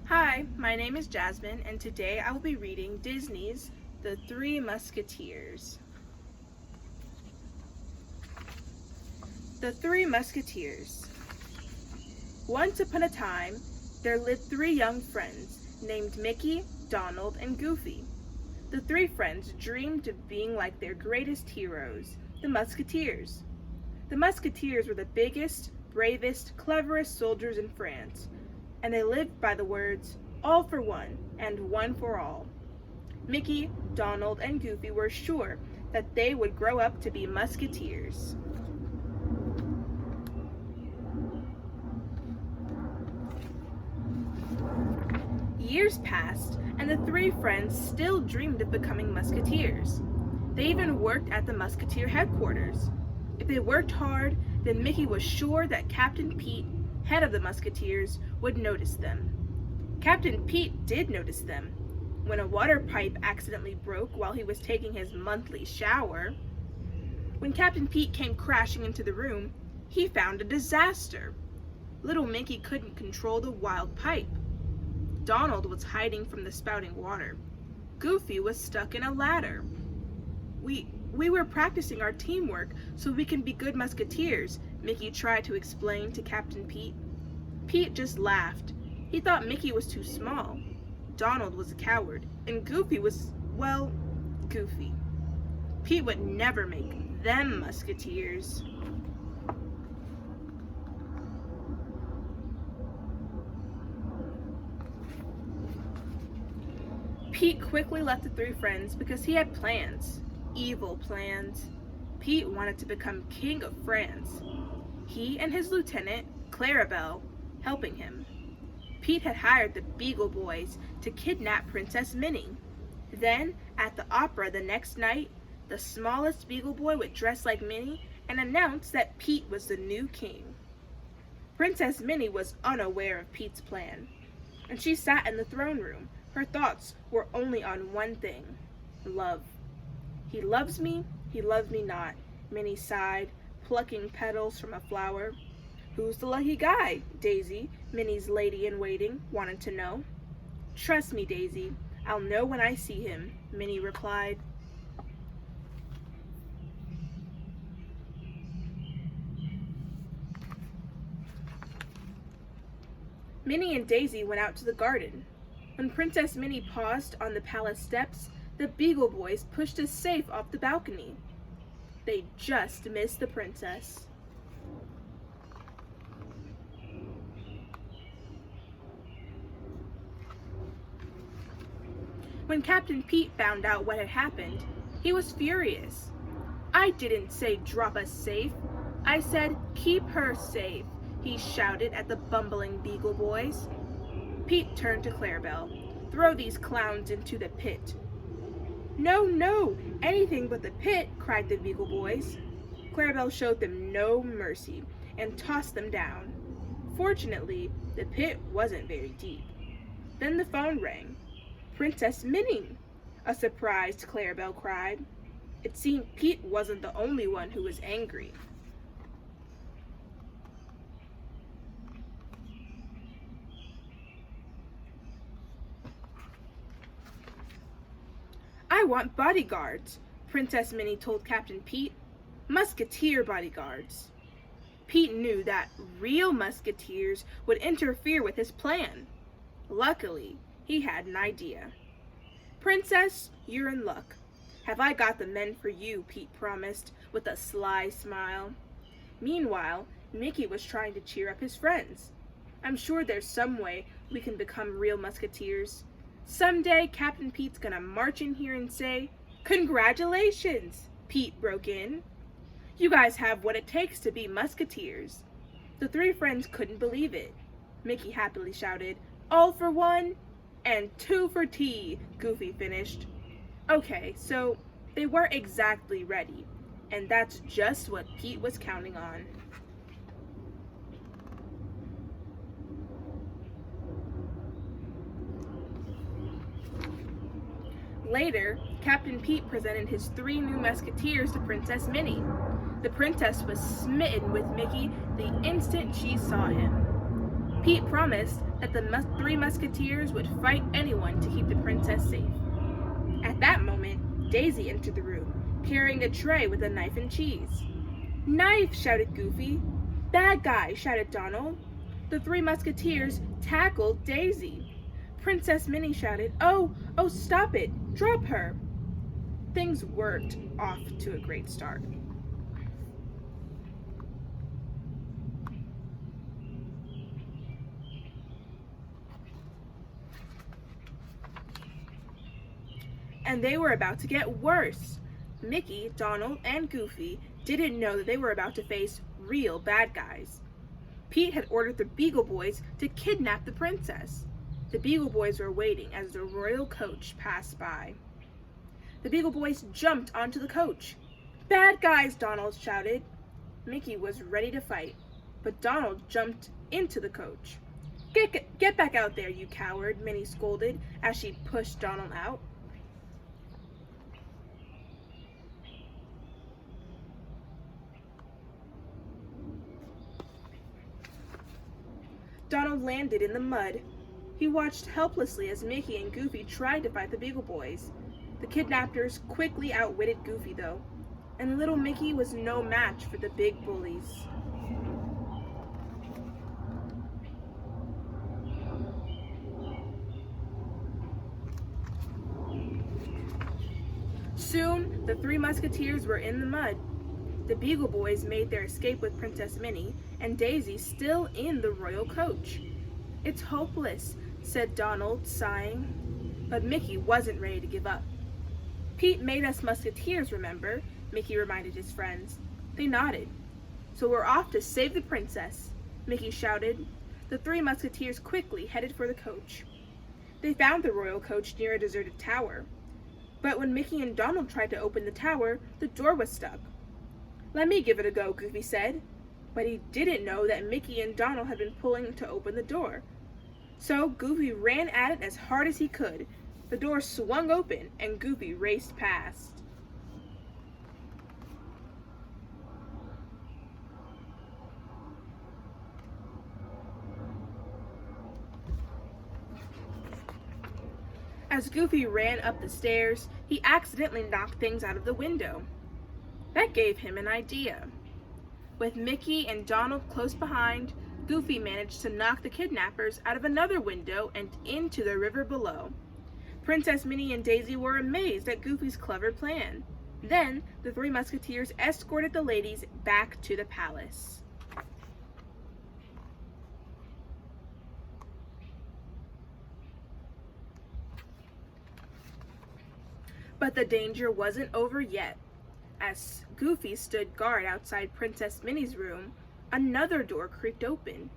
Hi, my name is Jasmine, and today I will be reading Disney's The Three Musketeers. The Three Musketeers. Once upon a time, there lived three young friends named Mickey, Donald, and Goofy. The three friends dreamed of being like their greatest heroes, the Musketeers. The Musketeers were the biggest, bravest, cleverest soldiers in France, and they lived by the words, all for one and one for all. Mickey, Donald, and Goofy were sure that they would grow up to be musketeers. Years passed, and the three friends still dreamed of becoming musketeers. They even worked at the musketeer headquarters. If they worked hard, then Mickey was sure that Captain Pete, head of the musketeers, would notice them. Captain Pete did notice them. When a water pipe accidentally broke while he was taking his monthly shower. When Captain Pete came crashing into the room, he found a disaster. Little Mickey couldn't control the wild pipe. Donald was hiding from the spouting water. Goofy was stuck in a ladder. We were practicing our teamwork so we can be good musketeers, Mickey tried to explain to Captain Pete. Pete just laughed. He thought Mickey was too small. Donald was a coward, and Goofy was, well, goofy. Pete would never make them musketeers. Pete quickly left the three friends because he had plans. Evil plans. Pete wanted to become King of France. He and his lieutenant, Clarabelle, helping him. Pete had hired the Beagle Boys to kidnap Princess Minnie. Then, at the opera the next night, the smallest Beagle Boy would dress like Minnie and announce that Pete was the new king. Princess Minnie was unaware of Pete's plan, and she sat in the throne room. Her thoughts were only on one thing, love. He loves me not, Minnie sighed, plucking petals from a flower. Who's the lucky guy? Daisy, Minnie's lady-in-waiting, wanted to know. Trust me, Daisy, I'll know when I see him, Minnie replied. Minnie and Daisy went out to the garden. When Princess Minnie paused on the palace steps, the Beagle Boys pushed a safe off the balcony. They just missed the princess. When Captain Pete found out what had happened, he was furious. I didn't say drop us safe. I said keep her safe, he shouted at the bumbling Beagle Boys. Pete turned to Clarabelle. Throw these clowns into the pit. No, no, anything but the pit, cried the Beagle Boys. Clarabelle showed them no mercy and tossed them down. Fortunately, the pit wasn't very deep. Then the phone rang. Princess Minnie! A surprised Clarabelle cried. It seemed Pete wasn't the only one who was angry. I want bodyguards, Princess Minnie told Captain Pete. Musketeer bodyguards. Pete knew that real musketeers would interfere with his plan. Luckily, he had an idea. Princess, you're in luck. Have I got the men for you, Pete promised, with a sly smile. Meanwhile, Mickey was trying to cheer up his friends. I'm sure there's some way we can become real musketeers. Someday, Captain Pete's gonna march in here and say, Congratulations! Pete broke in. You guys have what it takes to be musketeers. The three friends couldn't believe it. Mickey happily shouted, All for one, and two for tea, Goofy finished. Okay, so they weren't exactly ready, and that's just what Pete was counting on. Later, Captain Pete presented his three new musketeers to Princess Minnie. The princess was smitten with Mickey the instant she saw him. Pete promised that the three musketeers would fight anyone to keep the princess safe. At that moment, Daisy entered the room, carrying a tray with a knife and cheese. "Knife!" shouted Goofy. "Bad guy!" shouted Donald. The three musketeers tackled Daisy. Princess Minnie shouted, "Oh, stop it! Drop her!" Things weren't off to a great start. And they were about to get worse. Mickey, Donald, and Goofy didn't know that they were about to face real bad guys. Pete had ordered the Beagle Boys to kidnap the princess. The Beagle Boys were waiting as the royal coach passed by. The Beagle Boys jumped onto the coach. "Bad guys!" Donald shouted. Mickey was ready to fight, but Donald jumped into the coach. Get back out there, you coward," Minnie scolded as she pushed Donald out. Donald landed in the mud. He watched helplessly as Mickey and Goofy tried to fight the Beagle Boys. The kidnappers quickly outwitted Goofy, though, and little Mickey was no match for the big bullies. Soon, the three musketeers were in the mud. The Beagle Boys made their escape with Princess Minnie and Daisy still in the royal coach. "It's hopeless," said Donald, sighing. But Mickey wasn't ready to give up. "Pete made us musketeers, remember?" Mickey reminded his friends. They nodded. "So we're off to save the princess," Mickey shouted. The three musketeers quickly headed for the coach. They found the royal coach near a deserted tower. But when Mickey and Donald tried to open the tower, the door was stuck. "Let me give it a go," Goofy said. But he didn't know that Mickey and Donald had been pulling to open the door. So Goofy ran at it as hard as he could. The door swung open and Goofy raced past. As Goofy ran up the stairs, he accidentally knocked things out of the window. That gave him an idea. With Mickey and Donald close behind, Goofy managed to knock the kidnappers out of another window and into the river below. Princess Minnie and Daisy were amazed at Goofy's clever plan. Then, the three musketeers escorted the ladies back to the palace. But the danger wasn't over yet. As Goofy stood guard outside Princess Minnie's room, another door creaked open.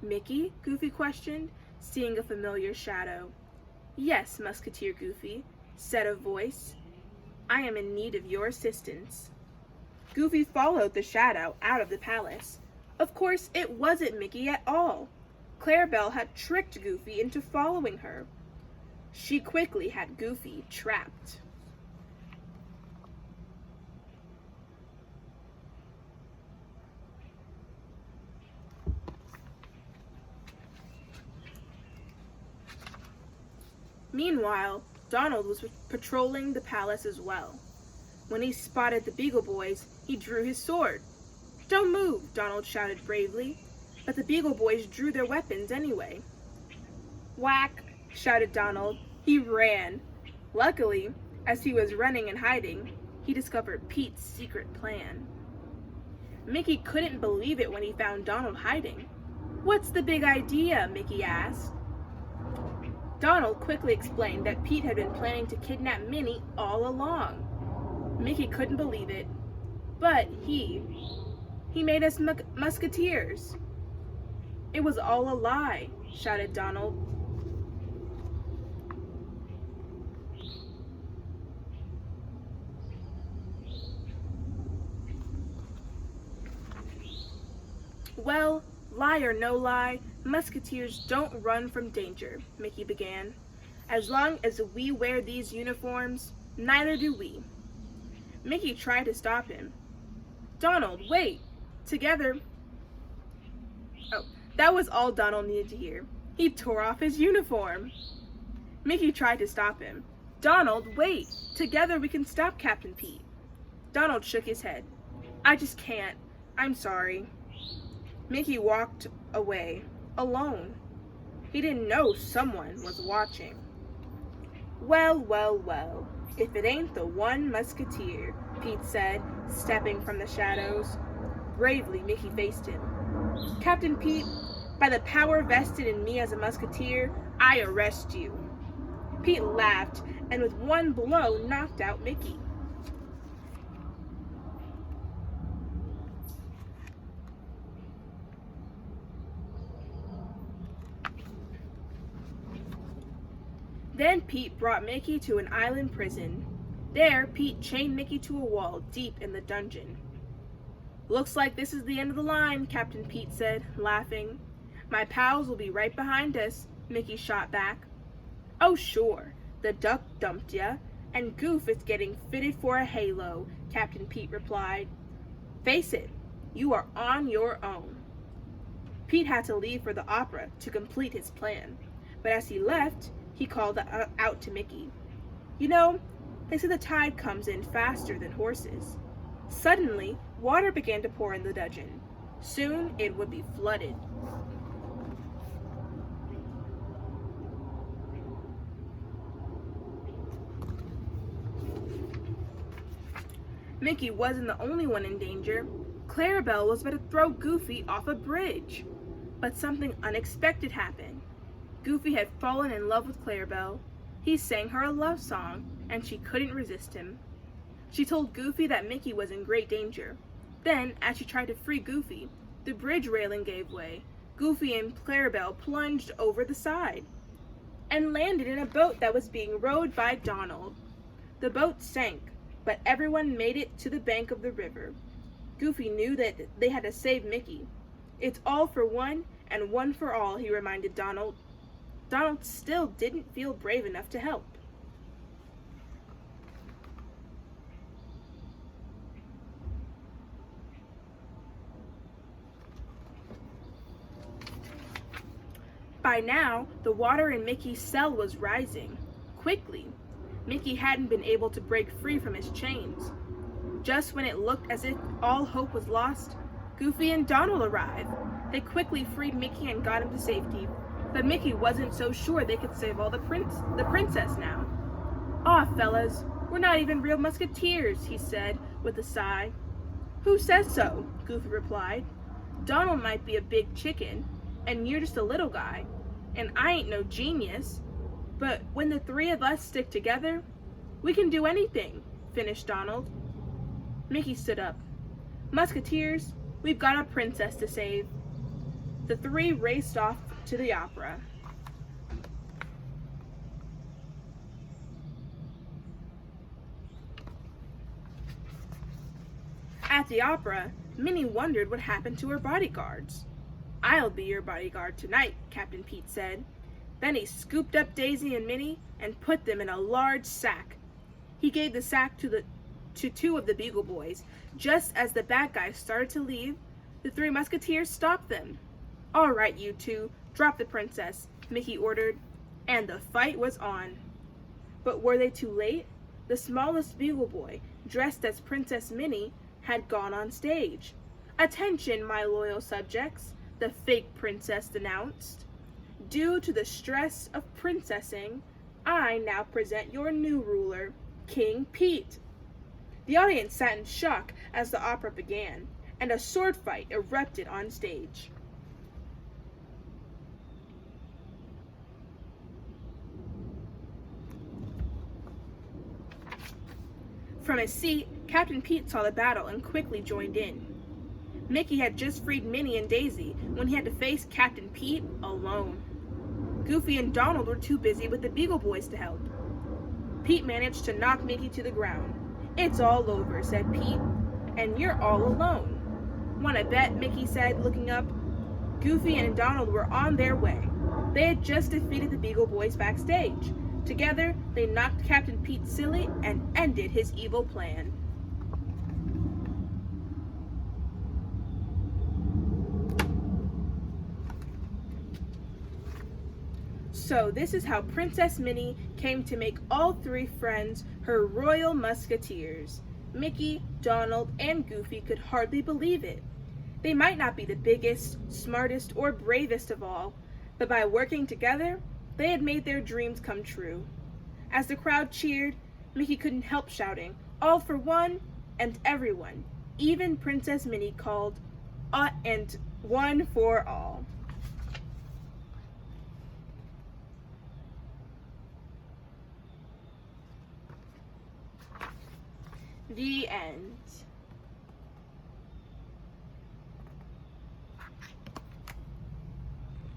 "Mickey?" Goofy questioned, seeing a familiar shadow. "Yes, Musketeer Goofy," said a voice. "I am in need of your assistance." Goofy followed the shadow out of the palace. Of course, it wasn't Mickey at all. Clarabelle had tricked Goofy into following her. She quickly had Goofy trapped. Meanwhile, Donald was patrolling the palace as well. When he spotted the Beagle Boys, he drew his sword. "Don't move," Donald shouted bravely, but the Beagle Boys drew their weapons anyway. "Whack!" shouted Donald. He ran. Luckily, as he was running and hiding, he discovered Pete's secret plan. Mickey couldn't believe it when he found Donald hiding. "What's the big idea?" Mickey asked. Donald quickly explained that Pete had been planning to kidnap Minnie all along. Mickey couldn't believe it, but he made us musketeers. "It was all a lie," shouted Donald. "Well, lie or no lie, musketeers don't run from danger," Mickey began. "As long as we wear these uniforms, neither do we." Mickey tried to stop him. "Donald, wait! Together That was all Donald needed to hear. He tore off his uniform. Mickey tried to stop him. Donald, wait! Together we can stop Captain Pete. Donald shook his head. I just can't. I'm sorry. Mickey walked away, alone. He didn't know someone was watching. Well, well, well, if it ain't the one Musketeer, Pete said, stepping from the shadows. Bravely, Mickey faced him. Captain Pete, by the power vested in me as a Musketeer, I arrest you. Pete laughed and with one blow knocked out Mickey. Then Pete brought Mickey to an island prison. There, Pete chained Mickey to a wall deep in the dungeon. Looks like this is the end of the line, Captain Pete said, laughing. My pals will be right behind us, Mickey shot back. Oh sure, the duck dumped ya, and Goof is getting fitted for a halo, Captain Pete replied. Face it, you are on your own. Pete had to leave for the opera to complete his plan, but as he left, he called out to Mickey. You know, they say the tide comes in faster than horses. Suddenly, water began to pour in the dungeon. Soon it would be flooded. Mickey wasn't the only one in danger. Clarabelle was about to throw Goofy off a bridge. But something unexpected happened. Goofy had fallen in love with Clarabelle. He sang her a love song, and she couldn't resist him. She told Goofy that Mickey was in great danger. Then, as she tried to free Goofy, the bridge railing gave way. Goofy and Clarabelle plunged over the side and landed in a boat that was being rowed by Donald. The boat sank, but everyone made it to the bank of the river. Goofy knew that they had to save Mickey. It's all for one and one for all, he reminded Donald. Donald still didn't feel brave enough to help. By now, the water in Mickey's cell was rising, quickly. Mickey hadn't been able to break free from his chains. Just when it looked as if all hope was lost, Goofy and Donald arrived. They quickly freed Mickey and got him to safety, but Mickey wasn't so sure they could save all the princess now. Aw, fellas, we're not even real Musketeers, he said with a sigh. Who says so? Goofy replied. Donald might be a big chicken, and you're just a little guy, and I ain't no genius. But when the three of us stick together, we can do anything, finished Donald. Mickey stood up. Musketeers, we've got a princess to save. The three raced off to the opera. At the opera, Minnie wondered what happened to her bodyguards. I'll be your bodyguard tonight, Captain Pete said. Then he scooped up Daisy and Minnie and put them in a large sack. He gave the sack to two of the Beagle Boys. Just as the bad guys started to leave, the three Musketeers stopped them. All right, you two, drop the princess, Mickey ordered, and the fight was on. But were they too late? The smallest Beagle Boy, dressed as Princess Minnie, had gone on stage. Attention, my loyal subjects, the fake princess announced. Due to the stress of princessing, I now present your new ruler, King Pete. The audience sat in shock as the opera began, and a sword fight erupted on stage. From his seat, Captain Pete saw the battle and quickly joined in. Mickey had just freed Minnie and Daisy when he had to face Captain Pete alone. Goofy and Donald were too busy with the Beagle Boys to help. Pete managed to knock Mickey to the ground. It's all over, said Pete, and you're all alone. Wanna bet, Mickey said, looking up. Goofy and Donald were on their way. They had just defeated the Beagle Boys backstage. Together, they knocked Captain Pete silly and ended his evil plan. So this is how Princess Minnie came to make all three friends her royal musketeers. Mickey, Donald, and Goofy could hardly believe it. They might not be the biggest, smartest, or bravest of all, but by working together, they had made their dreams come true. As the crowd cheered, Mickey couldn't help shouting, "All for one," and everyone, even Princess Minnie, called, and one for all. The end.